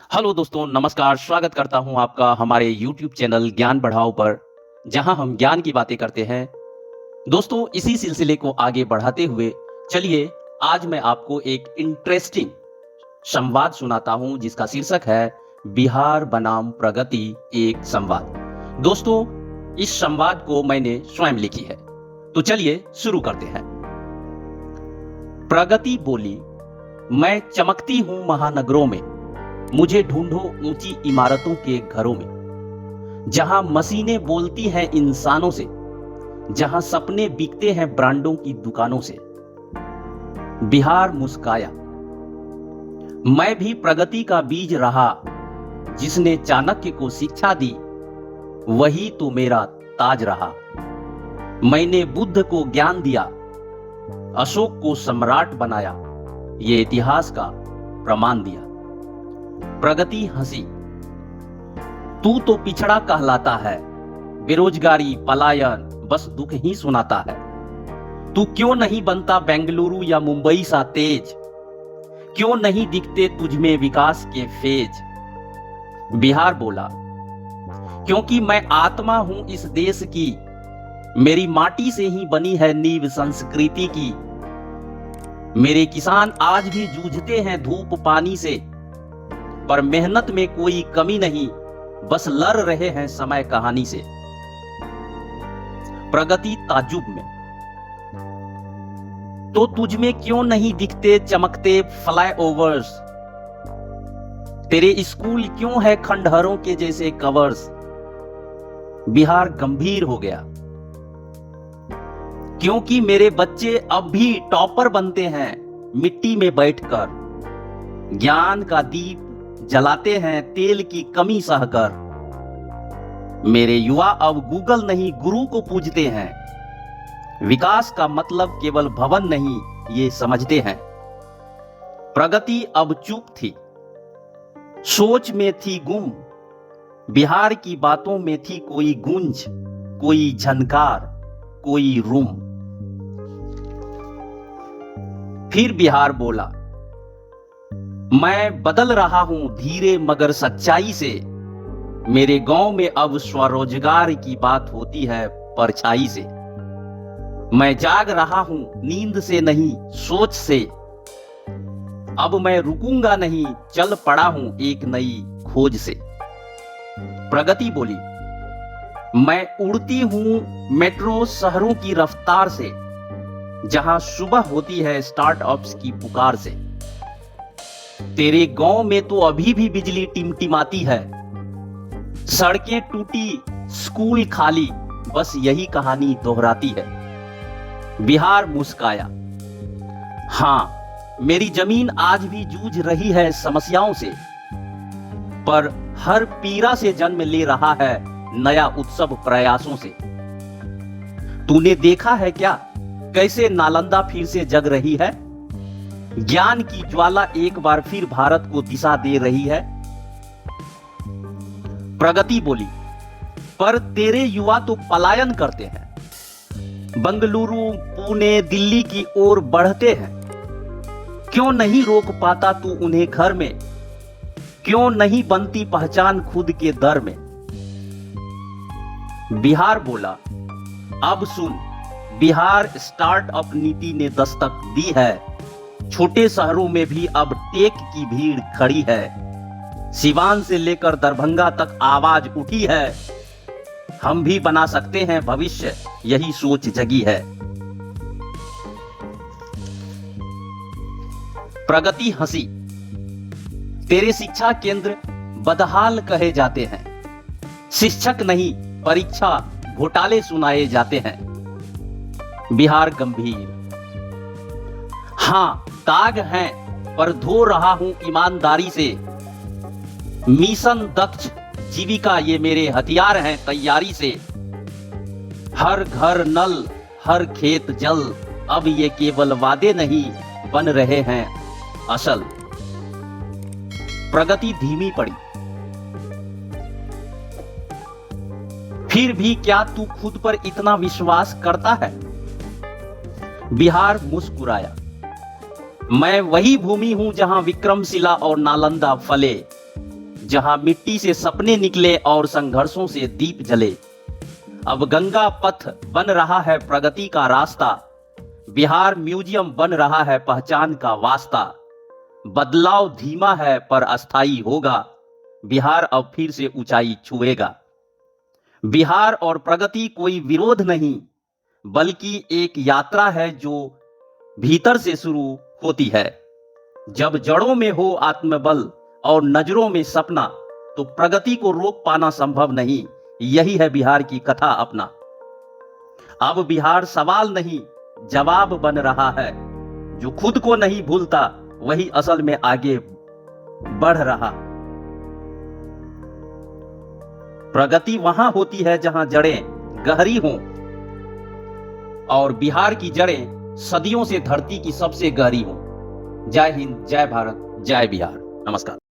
Hello दोस्तों, नमस्कार। स्वागत करता हूं आपका हमारे YouTube चैनल ज्ञान बढ़ाओ पर, जहां हम ज्ञान की बातें करते हैं। दोस्तों, इसी सिलसिले को आगे बढ़ाते हुए चलिए आज मैं आपको एक इंटरेस्टिंग संवाद सुनाता हूं जिसका शीर्षक है बिहार बनाम प्रगति एक संवाद। दोस्तों, इस संवाद को मैंने स्वयं लिखी है, तो चलिए शुरू करते हैं। प्रगति बोली, मैं चमकती हूं महानगरों में, मुझे ढूंढो ऊंची इमारतों के घरों में, जहां मशीनें बोलती हैं इंसानों से, जहां सपने बिकते हैं ब्रांडों की दुकानों से। बिहार मुस्काया, मैं भी प्रगति का बीज रहा, जिसने चाणक्य को शिक्षा दी, वही तो मेरा ताज रहा। मैंने बुद्ध को ज्ञान दिया, अशोक को सम्राट बनाया, ये इतिहास का प्रमाण दिया। प्रगति हंसी, तू तो पिछड़ा कहलाता है, बेरोजगारी पलायन बस दुख ही सुनाता है। तू क्यों नहीं बनता बेंगलुरु या मुंबई सा तेज, क्यों नहीं दिखते तुझमें विकास के फेज। बिहार बोला, क्योंकि मैं आत्मा हूं इस देश की, मेरी माटी से ही बनी है नींव संस्कृति की। मेरे किसान आज भी जूझते हैं धूप पानी से, पर मेहनत में कोई कमी नहीं, बस लड़ रहे हैं समय कहानी से। प्रगति ताज्जुब में, तो तुझ में क्यों नहीं दिखते चमकते फ्लाईओवर्स, तेरे स्कूल क्यों है खंडहरों के जैसे कवर्स। बिहार गंभीर हो गया, क्योंकि मेरे बच्चे अब भी टॉपर बनते हैं मिट्टी में बैठकर, ज्ञान का दीप जलाते हैं तेल की कमी सहकर। मेरे युवा अब गूगल नहीं गुरु को पूजते हैं, विकास का मतलब केवल भवन नहीं ये समझते हैं। प्रगति अब चुप थी, सोच में थी गुम, बिहार की बातों में थी कोई गूंज, कोई झनकार, कोई रूम। फिर बिहार बोला, मैं बदल रहा हूं धीरे मगर सच्चाई से, मेरे गांव में अब स्वरोजगार की बात होती है परछाई से। मैं जाग रहा हूं नींद से नहीं सोच से, अब मैं रुकूंगा नहीं चल पड़ा हूं एक नई खोज से। प्रगति बोली, मैं उड़ती हूं मेट्रो शहरों की रफ्तार से, जहां सुबह होती है स्टार्टअप्स की पुकार से। तेरे गांव में तो अभी भी बिजली टिमटिमाती है, सड़कें टूटी स्कूल खाली, बस यही कहानी दोहराती है। बिहार मुस्काया, हां मेरी जमीन आज भी जूझ रही है समस्याओं से, पर हर पीड़ा से जन्म ले रहा है नया उत्सव प्रयासों से। तूने देखा है क्या कैसे नालंदा फिर से जग रही है, ज्ञान की ज्वाला एक बार फिर भारत को दिशा दे रही है। प्रगति बोली, पर तेरे युवा तो पलायन करते हैं, बंगलुरु पुणे दिल्ली की ओर बढ़ते हैं। क्यों नहीं रोक पाता तू उन्हें घर में, क्यों नहीं बनती पहचान खुद के दर में। बिहार बोला, अब सुन, बिहार स्टार्टअप नीति ने दस्तक दी है, छोटे शहरों में भी अब टेक की भीड़ खड़ी है। सिवान से लेकर दरभंगा तक आवाज उठी है, हम भी बना सकते हैं भविष्य, यही सोच जगी है। प्रगति हंसी, तेरे शिक्षा केंद्र बदहाल कहे जाते हैं, शिक्षक नहीं परीक्षा घोटाले सुनाए जाते हैं। बिहार गंभीर, हां दाग हैं पर धो रहा हूं ईमानदारी से, मिशन दक्ष जीविका ये मेरे हथियार हैं तैयारी से। हर घर नल हर खेत जल, अब ये केवल वादे नहीं बन रहे हैं असल। प्रगति धीमी पड़ी, फिर भी क्या तू खुद पर इतना विश्वास करता है। बिहार मुस्कुराया, मैं वही भूमि हूं जहां विक्रमशिला और नालंदा फले, जहां मिट्टी से सपने निकले और संघर्षों से दीप जले। अब गंगा पथ बन रहा है प्रगति का रास्ता, बिहार म्यूजियम बन रहा है पहचान का वास्ता। बदलाव धीमा है पर अस्थाई होगा, बिहार अब फिर से ऊंचाई छुएगा। बिहार और प्रगति कोई विरोध नहीं, बल्कि एक यात्रा है जो भीतर से शुरू होती है। जब जड़ों में हो आत्मबल और नजरों में सपना, तो प्रगति को रोक पाना संभव नहीं। यही है बिहार की कथा अपना। अब बिहार सवाल नहीं, जवाब बन रहा है। जो खुद को नहीं भूलता, वही असल में आगे बढ़ रहा। प्रगति वहां होती है जहां जड़ें गहरी हों, और बिहार की जड़ें सदियों से धरती की सबसे गहरी हों। जय हिंद, जय भारत, जय बिहार। नमस्कार।